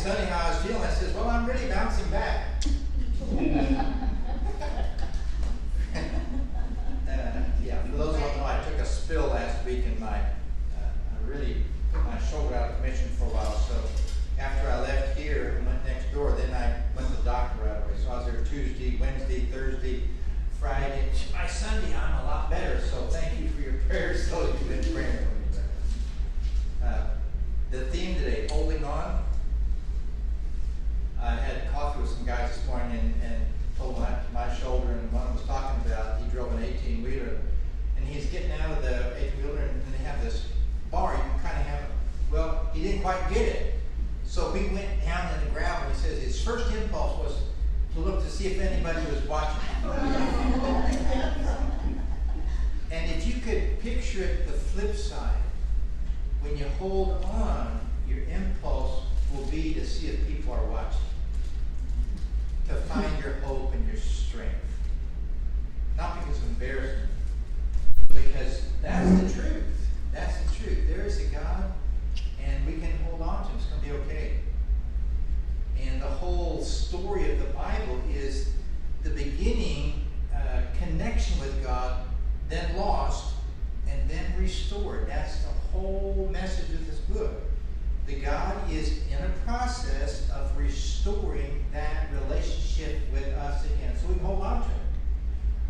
Sunday how I was feeling. I says, well, I'm really bouncing back. Yeah, for those who don't know, I took a spill last week and I really put my shoulder out of commission for a while. So after I left here and went next door, then I went to the doctor right away. So I was there Tuesday, Wednesday, Thursday, Friday. By Sunday, I'm a lot better. So thank you for your prayers. Those who've been praying for me. The theme today, holding on. I had coffee with some guys this morning and told my shoulder, and one was talking about, he drove an 18-wheeler, and he's getting out of the 18-wheeler, and they have this bar, you can kind of have, well, he didn't quite get it. So we went down in the gravel, and he says his first impulse was to look to see if anybody was watching. And if you could picture it the flip side, when you hold on, your impulse will be to see if people are watching, to find your hope and your strength. Not because of embarrassment, because that's the truth. That's the truth. There is a God, and we can hold on to him. It's going to be okay. And the whole story of the Bible is the beginning connection with God, then lost, and then restored. That's the whole message of this book. The God is in a process of restoring that relationship with us again. So we can hold on to it.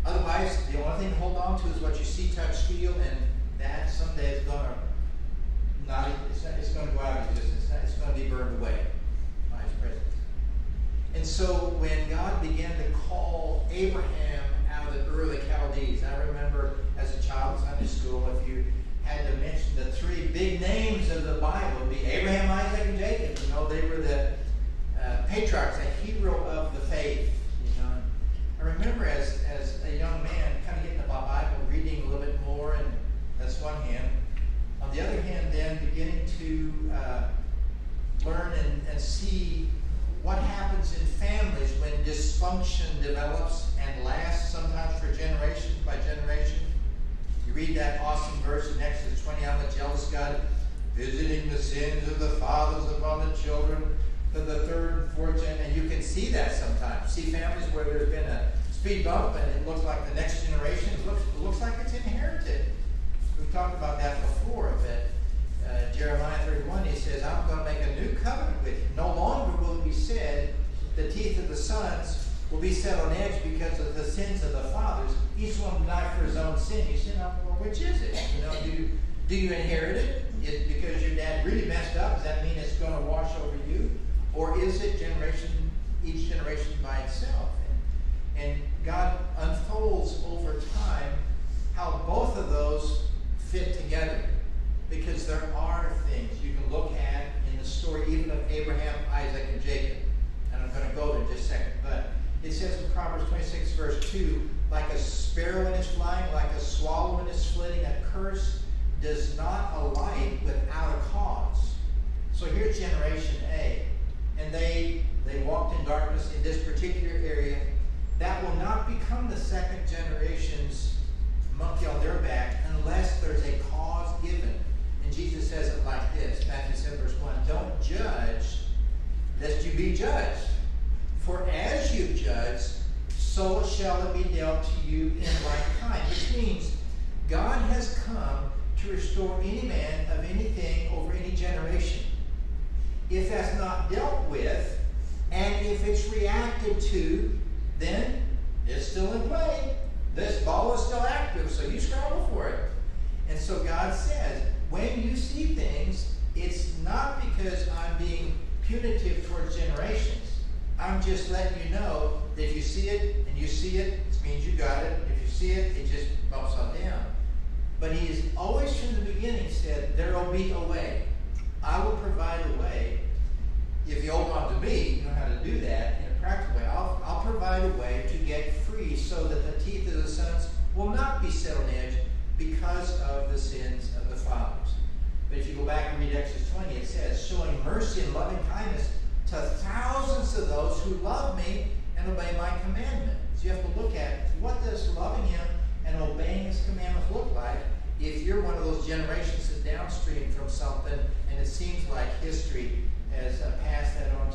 Otherwise, the only thing to hold on to is what you see, touch, feel, and that someday is going to not. It's going to go out of existence. It's going to be burned away by his presence. And so when God began to call Abraham out of the early Chaldees, I remember as a child in Sunday school, if you had to mention the three big names of the Bible, it would be Abraham, Isaac, and Jacob. You know, they were the patriarchs, the hero of the faith. You know, I remember as a young man, kind of getting the Bible, reading a little bit more, and that's one hand. On the other hand, then beginning to learn and see what happens in families when dysfunction develops and lasts sometimes for generation by generation. You read that awesome verse in Exodus 20, I'm a jealous God, visiting the sins of the fathers upon the children to the third and fourth gen. And you can see that sometimes. See families where there's been a speed bump and it looks like the next generation, it looks like it's inherited. We've talked about that before a bit. Jeremiah 31, he says, I'm going to make a new covenant with you. No longer will it be said, the teeth of the sons will be set on edge because of the sins of the fathers. Each one will die for his own sin. You say, well, which is it? You know, do you inherit it? Is it because your dad really messed up? Does that mean it's going to wash over you? Or is it each generation by itself? And God unfolds over time how both of those fit together. Because there are things you can look at in the story even of Abraham, Isaac, and Jacob. And I'm going to go there in just a second. But it says in Proverbs 26, verse 2, like a sparrow in its flying, like a swallow in its flitting, a curse does not alight without a cause. So here's generation A. And they walked in darkness in this particular area. That will not become the second generation's monkey on their back unless there's a cause given. And Jesus says it like this, Matthew 7, verse 1, don't judge, lest you be judged. For as you judge, so shall it be dealt to you in like kind. Which means God has come to restore any man of anything over any generation. If that's not dealt with, and if it's reacted to, then it's still in play. This ball is still active, so you struggle for it. And so God says, when you see things, it's not because I'm being punitive towards generations. I'm just letting you know that if you see it and you see it, it means you got it. If you see it, it just bumps on down. But he has always from the beginning said, there will be a way. I will provide a way. If you hold on to me, you know how to do that in a practical way. I'll provide a way to get free so that the teeth of the sons will not be set on edge because of the sins of the fathers. But if you go back and read Exodus 20, it says, showing mercy and loving kindness to thousands of those who love me and obey my commandment. So you have to look at what does loving him and obeying his commandments look like if you're one of those generations that's downstream from something and it seems like history has passed that on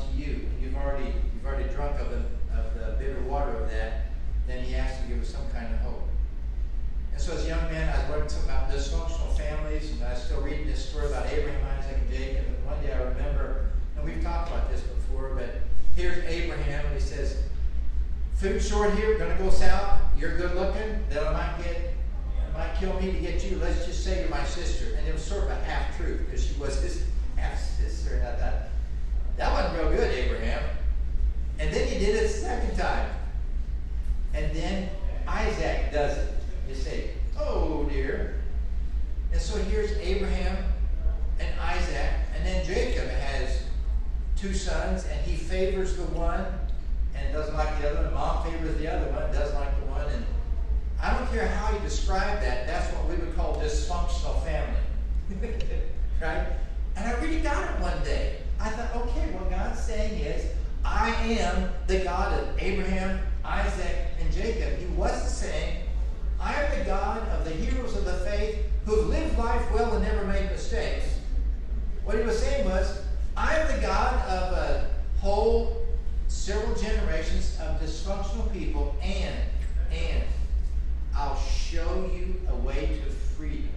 here's Abraham, and he says, food short here, gonna go south, you're good looking, then it might kill me to get you, let's just say you're my sister. And it was sort of a half-truth, because she was his half-sister, and I thought, that wasn't real good, Abraham. And then he did it a second time. And then Isaac does it. You say, oh dear. And so here's Abraham and Isaac, and then Jacob has two sons, and he favors the one and doesn't like the other one. Mom favors the other one, doesn't like the one. And I don't care how you describe that, that's what we would call dysfunctional family. Right? And I really got it one day. I thought, okay, what God's saying is, I am the God of Abraham, Isaac, and Jacob. He wasn't saying, I am the God of the heroes of the faith who've lived life well and never made mistakes. What he was saying was, I am the God of a whole several generations of dysfunctional people, and I'll show you a way to freedom.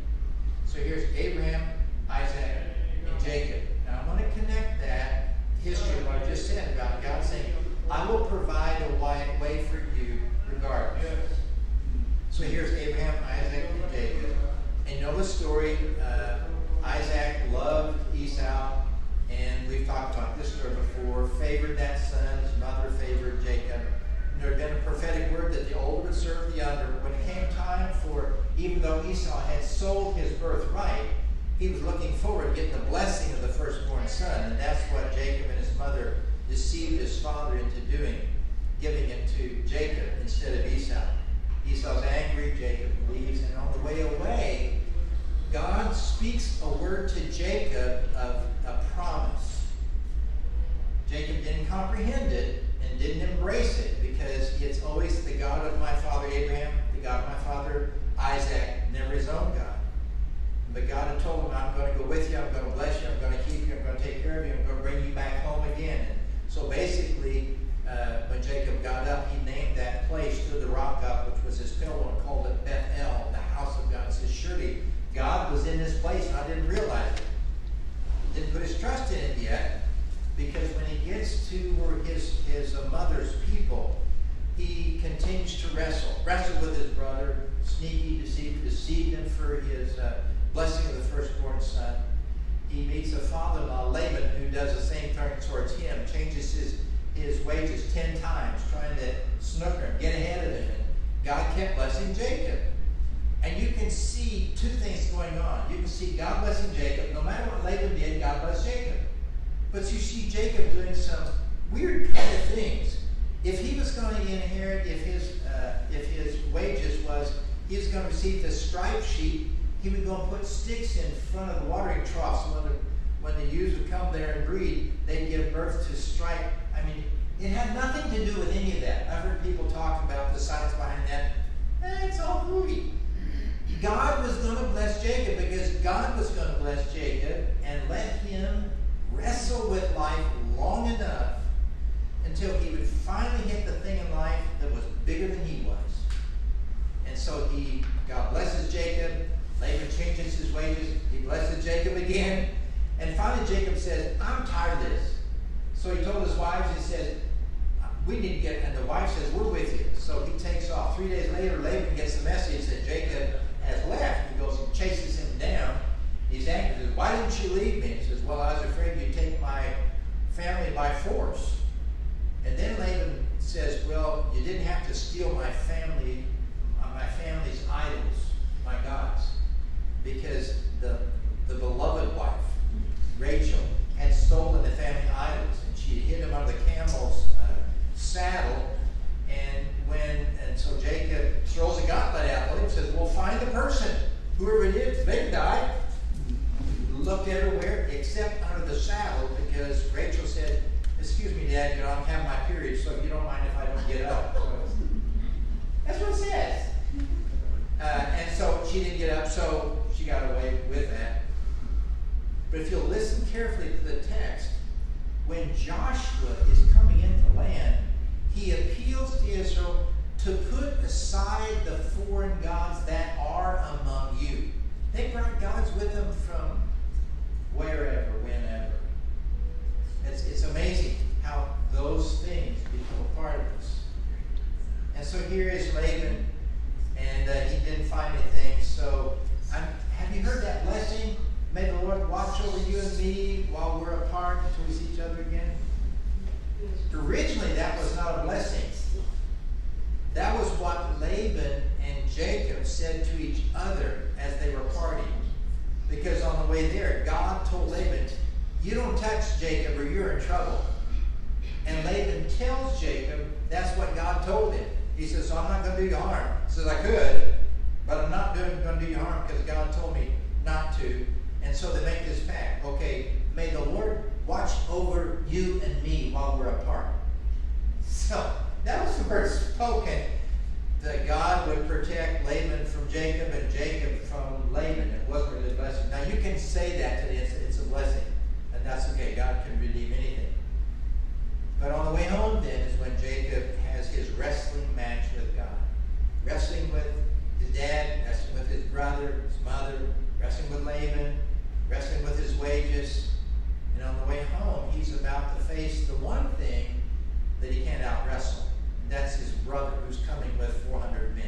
So here's Abraham, Isaac, and Jacob. Now I want to connect that history to what I just said about God saying, I will provide a way for you regardless. So here's Abraham, Isaac, and Jacob. And you know the story. Isaac loved Esau, and we've talked about this story before, favored that son, his mother favored Jacob. And there had been a prophetic word that the older would serve the younger. When it came time for, even though Esau had sold his birthright, he was looking forward to getting the blessing of the firstborn son. And that's what Jacob and his mother deceived his father into doing, giving it to Jacob instead of Esau. Esau's angry, Jacob leaves, and on the way away, God speaks a word to Jacob of a promise. Jacob didn't comprehend it and didn't embrace it, because it's always the God of my father Abraham, the God of my father Isaac, never his own God. But God had told him, I'm going to go with you, I'm going to bless you, I'm going to keep you, I'm going to take care of you, I'm going to bring you back home again. And so basically, when Jacob got up, he named that place to the rock up, which was his pillow, and called it Bethel, the house of God. It says, surely God was in this place, and I didn't realize it. Didn't put his trust in it yet, because when he gets to where his mother's people, he continues to wrestle with his brother, sneaky, deceived him for his blessing of the firstborn son. He meets a father-in-law, Laban, who does the same thing towards him, changes his wages 10 times, trying to snooker him, get ahead of him. And God kept blessing Jacob. And you can see two things going on. You can see God blessing Jacob. No matter what Laban did, God blessed Jacob. But you see Jacob doing some weird kind of things. If he was going to inherit, if his wages was, he was going to receive the striped sheep, he would go and put sticks in front of the watering troughs. So when the ewes would come there and breed, they'd give birth to stripe. I mean, it had nothing to do with any of that. I've heard people talk about the science behind that. It's all hooey. God was going to bless Jacob because God was going to bless Jacob and let him wrestle with life long enough until he would finally hit the thing in life that was bigger than he was. And so God blesses Jacob. Laban changes his wages. He blesses Jacob again. And finally Jacob says, I'm tired of this. So he told his wives, he said, we need to get, and the wife says, we're with you. So he takes off. 3 days later, Laban gets the message that Jacob has left. He goes and chases him down. He's angry. He says, why didn't you leave me? He says, well, I was afraid you'd take my family by force. And then Laban says, well, you didn't have to steal my family's idols, my gods, because the beloved wife, Rachel, had stolen the family idols, and she hid them under the camel's saddle. And so Jacob throws a gauntlet out at him, says, well, find the person, whoever it is, they died. Looked everywhere except under the saddle, because Rachel said, excuse me, Dad, I'm having my period, so you don't mind if I don't get up. So that's what it says. And so she didn't get up, so she got away with that. But if you'll listen carefully to the text, when Joshua is coming into the land, he appeals to Israel to put aside the foreign gods that are among you. They brought gods with them from wherever, whenever. It's amazing how those watch over you and me while we're apart until we see each other again? Originally, that was not a blessing. That was what Laban and Jacob said to each other as they were parting. Because on the way there, God told Laban, you don't touch Jacob or you're in trouble. And Laban tells Jacob that's what God told him. He says, so I'm not going to do you harm. He says, I could, but I'm not going to do you harm because God told me not to. And so they make this pact. Okay, may the Lord watch over you and me while we're apart. So that was the word spoken, that God would protect Laban from Jacob and Jacob from Laban. It wasn't really a blessing. Now you can say that today, it's a blessing, and that's okay. God can redeem anything. But on the way home then is when Jacob has his wrestling match with God. Wrestling with his dad, wrestling with his brother, his mother, wrestling with Laban, wrestling with his wages. And on the way home, he's about to face the one thing that he can't out-wrestle. And that's his brother who's coming with 400 men.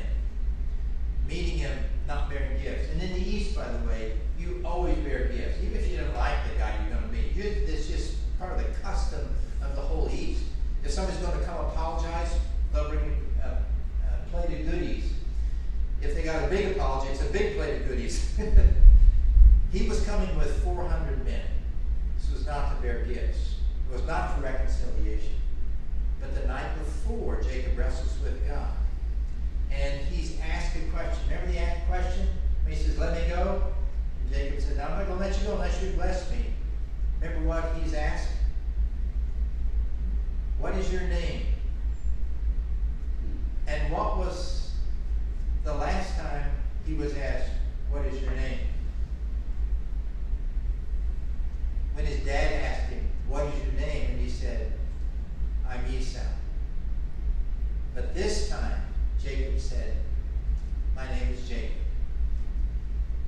Meeting him, not bearing gifts. And in the East, by the way, you always bear gifts. Even if you don't like the guy you're going to meet. It's just part of the custom of the whole East. If somebody's going to come apologize, they'll bring a plate of goodies. If they got a big apology, it's a big plate of goodies. He was coming with 400 men. This was not to bear gifts. It was not for reconciliation. But the night before, Jacob wrestles with God. And he's asked a question. Remember the question? When he says, let me go? And Jacob said, I'm not going to let you go unless you bless me. Remember what he's asked? What is your name? And what was the last time he was asked, what is your name? When his dad asked him, what is your name? And he said, I'm Esau. But this time, Jacob said, my name is Jacob.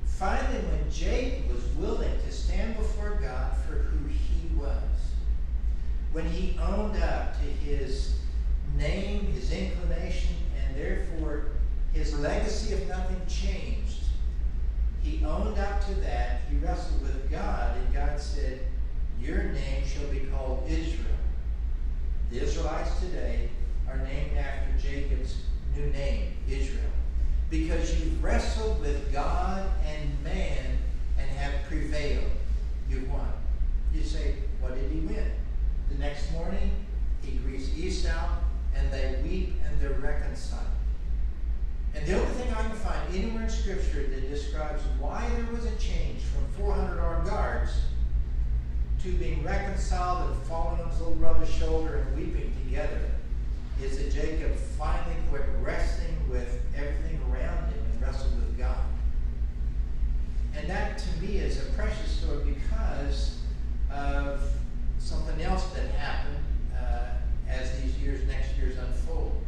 Finally, when Jacob was willing to stand before God for who he was, when he owned up to his name, his inclination, and therefore his legacy of nothing changed, he owned up to that. He wrestled with God, and God said, your name shall be called Israel. The Israelites today are named after Jacob's new name, Israel. Because you've wrestled with God and man and have prevailed. You've won. You say, what did he win? The next morning, he greets Esau, and they weep and they're reconciled. And the only thing I can find anywhere in Scripture that describes why there was a change from 400 armed guards to being reconciled and falling on his little brother's shoulder and weeping together is that Jacob finally quit wrestling with everything around him and wrestled with God. And that to me is a precious story because of something else that happened as these next years unfold.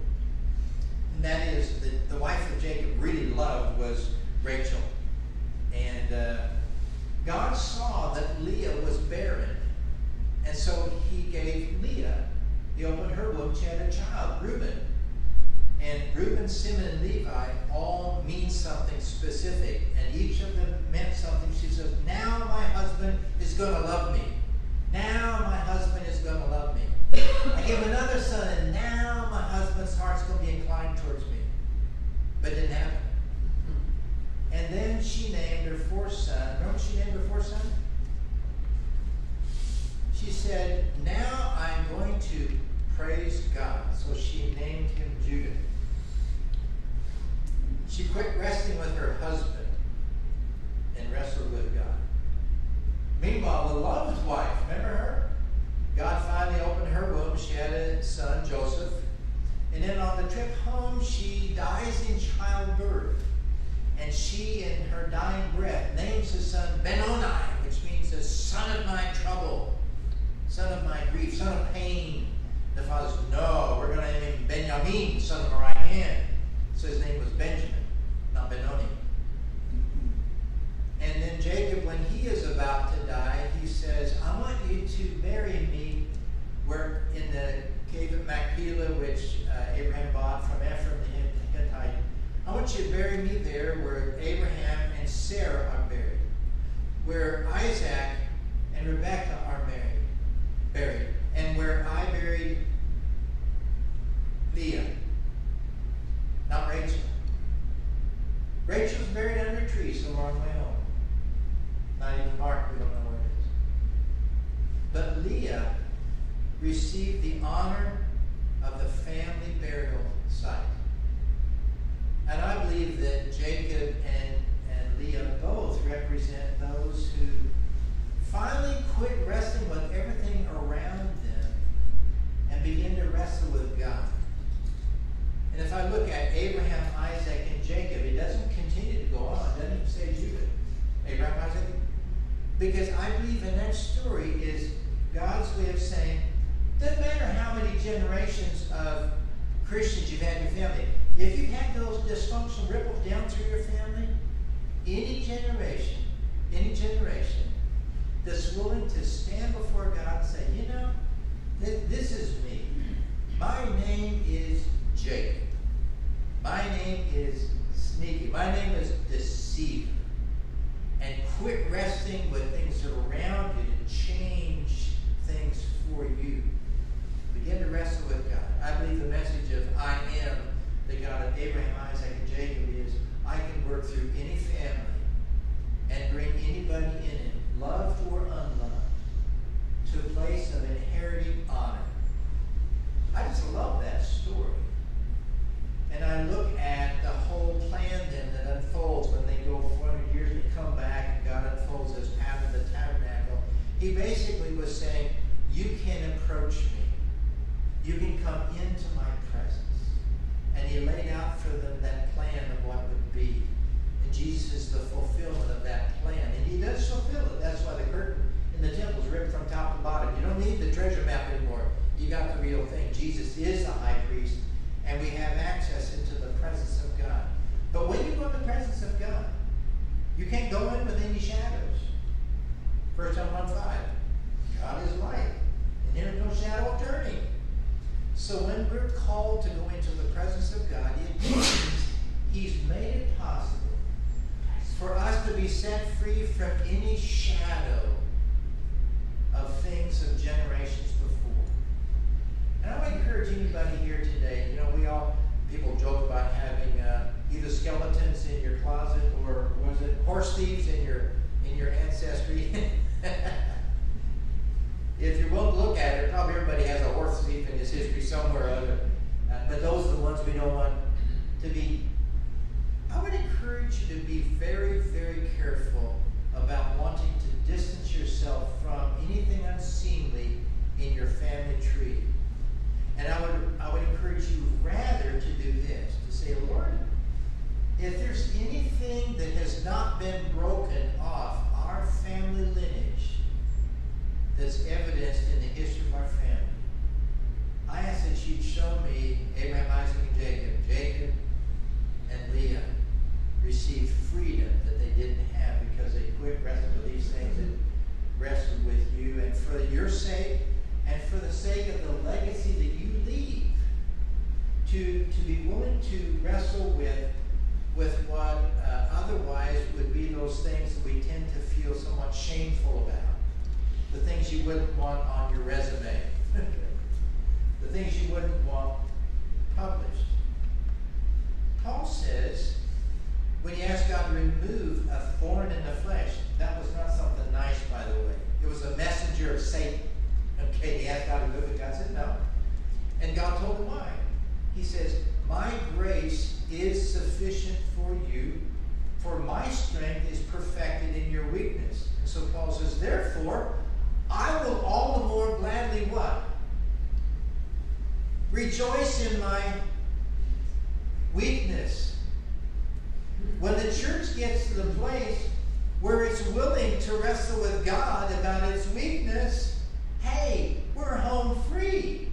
And that is that the wife that Jacob really loved was Rachel. And God saw that Leah was barren. And so he gave Leah, he opened her womb, she had a child, Reuben. And Reuben, Simeon, and Levi all mean something specific. And each of them meant something. She says, now my husband is going to love me. Now my husband is going to love me. I gave another son, and now my husband's heart's going to be inclined towards me. But it didn't happen. And then she named her fourth son. Remember what she named her fourth son? She said, now I'm going to praise God. So she named him Judah. She quit wrestling with her husband and wrestled with God. Meanwhile, the loved wife, remember her? God finally opened her womb. She had a son, Joseph. And then on the trip home, she dies in childbirth. And she, in her dying breath, names his son Benoni, which means the son of my trouble, son of my grief, son of pain. The father said, no, we're going to name him Benjamin, son of my right hand. So his name was Benjamin, not Benoni. And then Jacob, when he is about to die, he says, I want you to bury me where in the cave of Machpelah, which Abraham bought from Ephraim the Hittite. I want you to bury me there where Abraham and Sarah are buried. Where Isaac But Leah received the honor of the family burial site. And I believe that Jacob and Leah both represent those who finally quit wrestling with everything around them and begin to wrestle with God. And if I look at Abraham, Isaac, and Jacob, it doesn't continue to go on. It doesn't even say Judah. Abraham, Isaac. Because I believe in that story is God's way of saying, doesn't matter how many generations of Christians you've had in your family, if you've had those dysfunctional ripples down through your family, any generation that's willing to stand before God and say, you know, this is me. My name is Jacob. My name is sneaky. My name is deceiver. And quit resting with things that are around you to change things for you. Begin to wrestle with God. I believe the message of I am the God of Abraham, Isaac, and Jacob is I can work through any family and bring anybody in it, loved or unloved, to a place of inheriting honor. I just love that story. And I look at the whole plan then that unfolds when they go 400 years and come back and God unfolds this pattern of the tabernacle. He basically was saying, you can approach me. You can come into my presence. And he laid out for them that plan of what would be. And Jesus is the fulfillment of that plan. And he does fulfill it. That's why the curtain in the temple is ripped from top to bottom. You don't need the treasure map anymore. You got the real thing. Jesus is the high priest. And we have access into the presence of God. But when you go in the presence of God, you can't go in with any shadows. 1 John 1:5. God is light. And there is no shadow of turning. So when we're called to go into the presence of God, it means he's made it possible for us to be set free from any shadow of things of generations before. And I would encourage anybody here today, people joke about having either skeletons in your closet or was it horse thieves in your ancestry. If you're willing to look at it, probably everybody has a horse thief in his history somewhere or other. But those are the ones we don't want to be. I would encourage you to be very, very careful about wanting to distance yourself from anything unseemly in your family tree. And I would encourage you rather to do this, to say, Lord, if there's anything that has not been broken off our family lineage that's evidenced in the history of our family, I ask that you'd show me Abraham, Isaac, and Jacob and Leah received freedom that they didn't have because they quit wrestling with these things and wrestled with you. And for your sake, and for the sake of the legacy that you leave, to be willing to wrestle with what otherwise would be those things that we tend to feel somewhat shameful about. The things you wouldn't want on your resume. The things you wouldn't want published. Paul says, when he asked God to remove a thorn in the flesh, that was not something nice, by the way. It was a messenger of Satan. Okay, he asked God to remove it. God said no. And God told him why. He says, my grace is sufficient for you, for my strength is perfected in your weakness. And so Paul says, therefore, I will all the more gladly what? Rejoice in my weakness. When the church gets to the place where it's willing to wrestle with God about its weakness, hey, we're home free.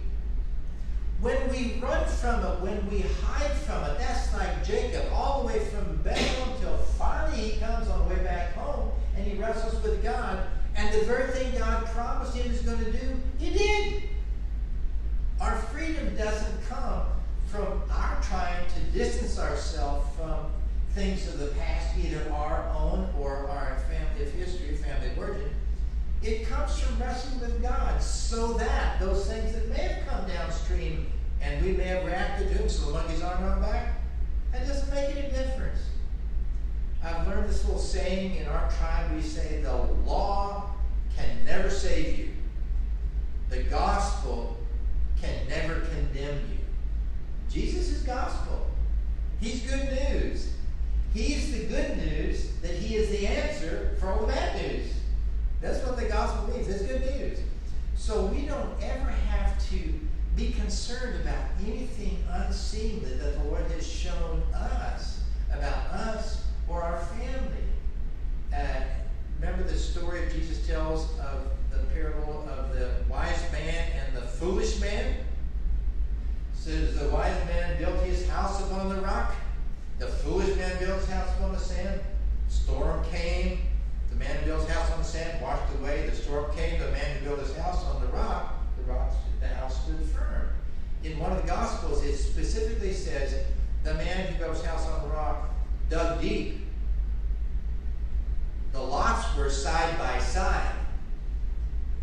When we run from it, when we hide from it, that's like Jacob, all the way from Bethel until finally he comes on the way back home and he wrestles with God. And the very thing God promised him is going to do, he did. Our freedom doesn't come from our trying to distance ourselves from things of the past, either our own or our family of history, family of origin. It comes from wrestling with God so that those things that may have come downstream and we may have reacted to them, so the monkey's arm on our back, that doesn't make any difference. I've learned this little saying in our tribe. We say the law can never save you. gospel can never condemn you. Jesus is gospel. He's good news. He's the good news that he is the answer for all the bad news. That's what the gospel means. It's good news. So we don't ever have to be concerned about anything unseemly that the Lord has shown us about us or our family. Remember the story Jesus tells of the parable of the wise man and the foolish man? It says the wise man built his house upon the rock. The foolish man built his house upon the sand. Storm came. The man who built his house on the sand washed away. The storm came. The man who built his house on the rock, the house stood firm. In one of the Gospels, it specifically says the man who built his house on the rock dug deep. The lots were side by side.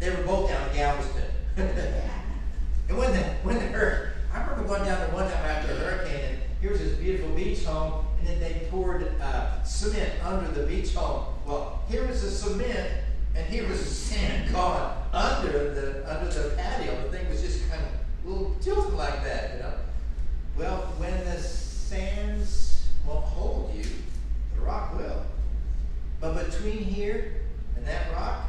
They were both down in Galveston. And when the hurricane, I remember going down there one time after a hurricane, and here's this beautiful beach home, and then they poured cement under the beach home. Well, here was the cement, and here was the sand gone under the patio. The thing was just kind of a little tilted like that, you know. Well, when the sands won't hold you, the rock will. But between here and that rock,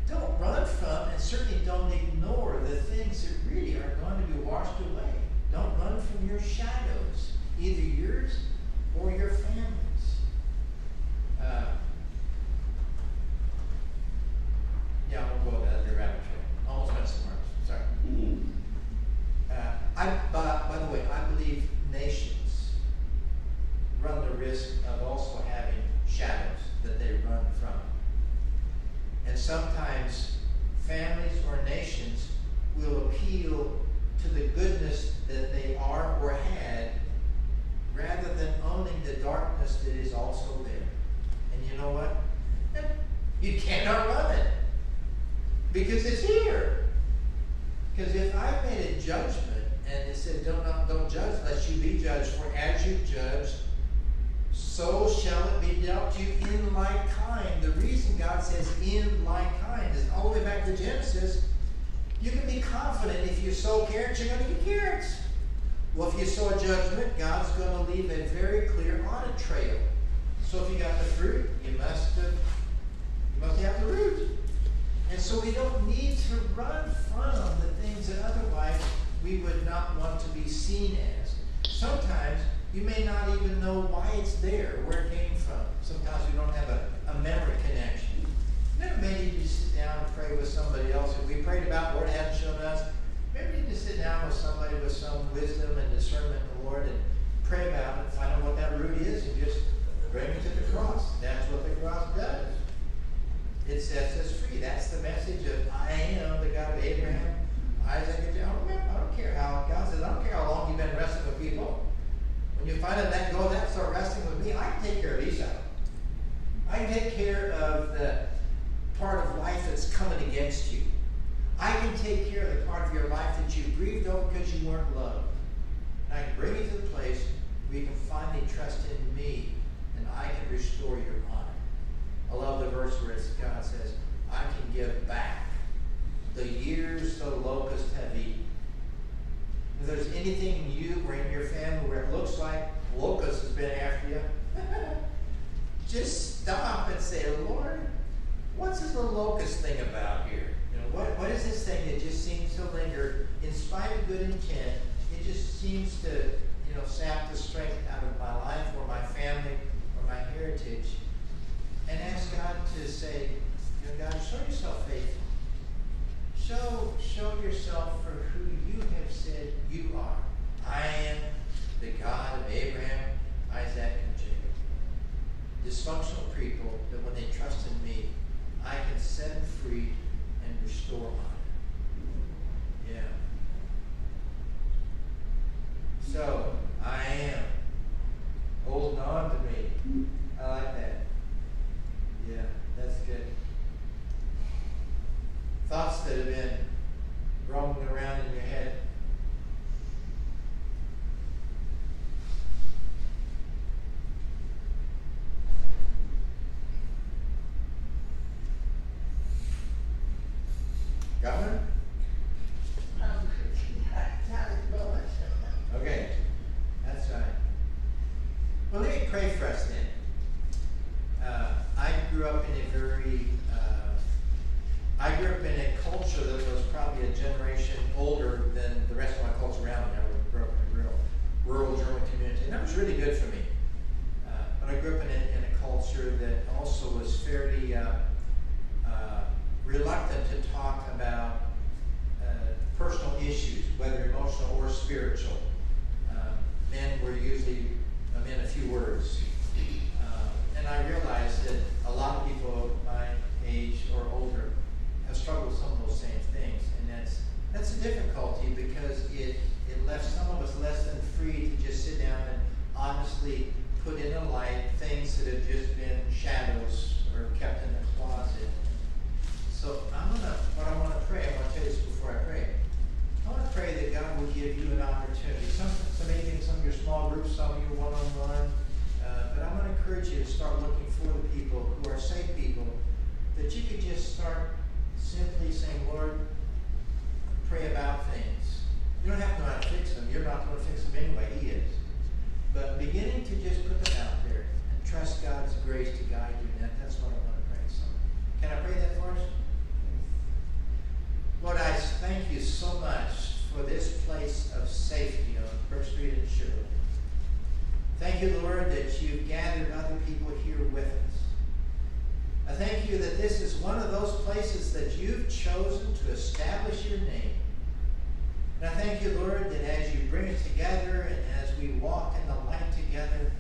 don't run from and certainly don't ignore the things that really are going to be washed away. Don't run from your shadows, either yours or your family's. Yeah, I won't go about the rabbit trail. Almost went somewhere. Sorry. By the way, I believe nations run the risk of also having shadows that they run from. And sometimes families or nations will appeal to the goodness that they are or had rather than owning the darkness that is also there. And you know what? You cannot run it because it's here. Because if I made a judgment and it said don't judge lest you be judged, for as you judge, so shall it be dealt to you in like kind. The reason God says in like kind is all the way back to Genesis. You can be confident if you sow carrots, you're going to get carrots. Well, if you sow a judgment, God's going to leave a very clear audit trail. So if you got the fruit, you must have the root. And so we don't need to run from the things that otherwise we would not want to be seen as. Sometimes you may not even know why it's there, where it came from. Sometimes we don't have a memory connection. Never maybe you just sit down and pray with somebody else. If we prayed about what Lord hadn't shown us, maybe you just sit down with somebody with some wisdom and discernment in the Lord and pray about it, find out what that root is, and just bring it to the cross. That's what the cross does. It sets us free. That's the message of I am the God of Abraham, Isaac, and Jacob. I don't care how, God says, I don't care how long you've been wrestling with people. When you find out that go, that start wrestling with me, I can take care of Esau. I can take care of the part of life that's coming against you. I can take care of the part of your life that you grieved over because you weren't loved. And I can bring you to the place where you can finally trust in me and I can restore your honor. I love the verse where God says, I can give back the years the locusts have eaten. If there's anything in you or in your family where it looks like locusts has been after you, just stop and say, Lord, what's this little locust thing about here? You know, what is this thing that just seems to linger in spite of good intent? It just seems to, sap the strength out of my life or my family or my heritage. And ask God to say, God, show yourself faithful. Show yourself for who you have said you are. I am the God of Abraham, Isaac, and Jacob. Dysfunctional people that when they trust in me, I can set them free and restore honor. Yeah. So, I am holding on to me. I like that. Yeah, that's good. Thoughts that have been roaming around in your head. I grew up in a culture that was probably a generation older than the rest of my culture around me. I grew up in a real rural German community, and that was really good for me. But I grew up in a culture that also was fairly reluctant to talk about personal issues, whether emotional or spiritual. Men were usually men of few words. And I realized that a lot of people my age or older have struggled with some of those same things. And that's a difficulty because it left some of us less than free to just sit down and honestly put in a light things that have just been shadows or kept in the closet. So what I want to pray, I want to tell you this before I pray. I want to pray that God will give you an opportunity. Some maybe in some of your small groups, some of you one-on-one. But I want to encourage you to start looking for the people who are safe people, that you could just start simply saying, Lord, pray about things. You don't have to know how to fix them. You're not going to fix them anyway. He is. But beginning to just put them out there and trust God's grace to guide you in that, that's what I want to pray. So, can I pray that for us? Lord, I thank you so much for this place of safety on Brook Street in Sugarland. Thank you, Lord, that you've gathered other people here with us. I thank you that this is one of those places that you've chosen to establish your name. And I thank you, Lord, that as you bring us together and as we walk in the light together,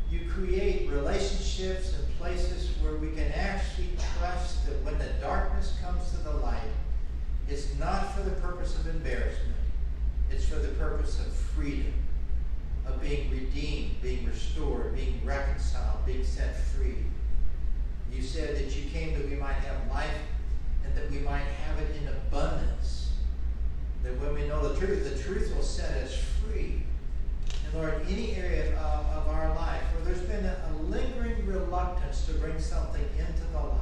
you create relationships and places where we can actually trust that when the darkness comes to the light, it's not for the purpose of embarrassment. It's for the purpose of freedom, of being redeemed, being restored, being reconciled, being set free. You said that you came that we might have life and that we might have it in abundance. That when we know the truth will set us free. And Lord, any area of our life where there's been a lingering reluctance to bring something into the light,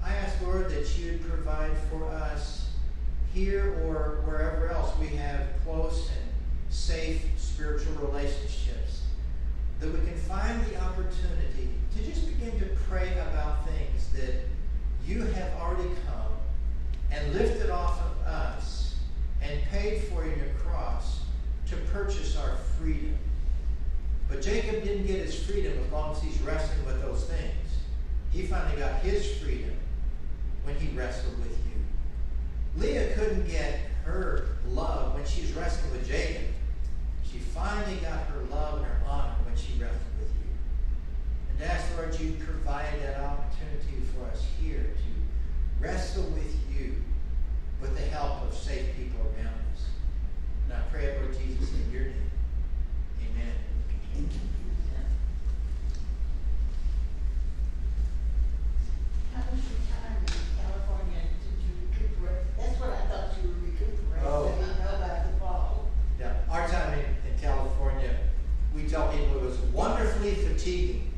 I ask, Lord, that you'd provide for us here or wherever else we have close and safe spiritual relationships, that we can find the opportunity to just begin to pray about things that you have already come and lifted off of us and paid for in your cross to purchase our freedom. But Jacob didn't get his freedom as long as he's wrestling with those things. He finally got his freedom when he wrestled with you. Leah couldn't get her love when she's wrestling with Jacob. She finally got her love and her honor when she wrestled with you. And ask, Lord, you provide that opportunity for us here to wrestle with you with the help of safe people around us. And I pray, Lord Jesus, in your name. Amen. How was your time in California? Did you recuperate? That's what I thought you were recuperating. Oh. I didn't know about the fall. Yeah, our time in California, we tell people it was wonderfully fatiguing.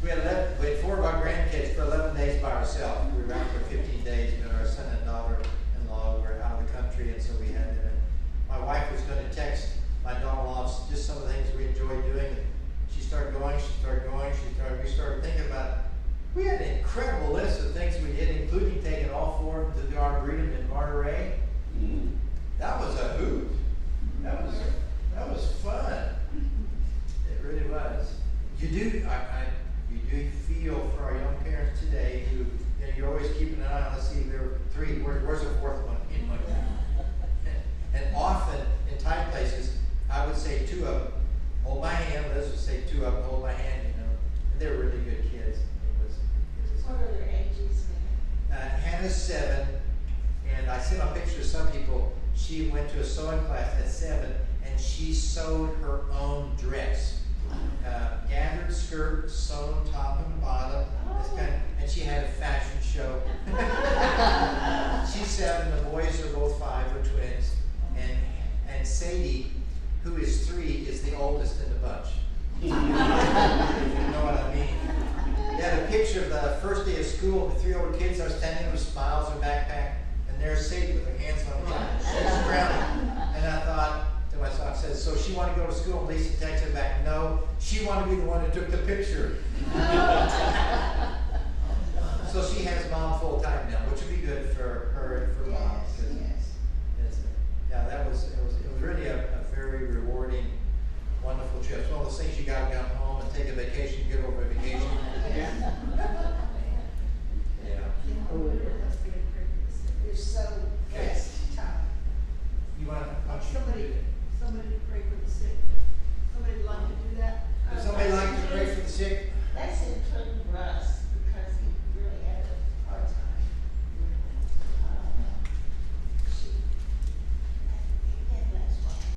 We had 4 of our grandkids for 11 days by ourselves. We were out for 15 days, but our son and daughter-in-law were out of the country, and so we had to. My wife was going to text my daughter-in-law just some of the things we enjoyed doing. And we started thinking about it. We had an incredible list of things we did, including taking all 4 of them to the Arboretum in Monterey. That was a hoot. That was fun. It really was. You do feel for our young parents today who, you're always keeping an eye on, let's see, there are 3, where's the 4th one? And often in tight places, I would say 2 of them, hold my hand. Liz would say 2 of them, hold my hand, And they were really good kids. What are their ages? Hannah's 7, and I sent on pictures of some people. She went to a sewing class at 7, and she sewed her own dress. Gathered skirt, sewn top and bottom, and she had a fashion show. She's 7, the boys are both 5, we're twins, and Sadie, who is 3, is the oldest in the bunch. If you know what I mean. They had a picture of the first day of school, the 3 older kids are standing with smiles and backpack, and there's Sadie with her hands on the ground. She's drowning. And I thought to myself, I said, so she wanted to go to school? And Lisa texted back, no, she wanted to be the one who took the picture. So she has mom full time now, which would be good for her and for mom. Yes, 'Cause yes. it's, yeah, it was really a very rewarding, wonderful trip. It's one of those things you gotta come home and take a vacation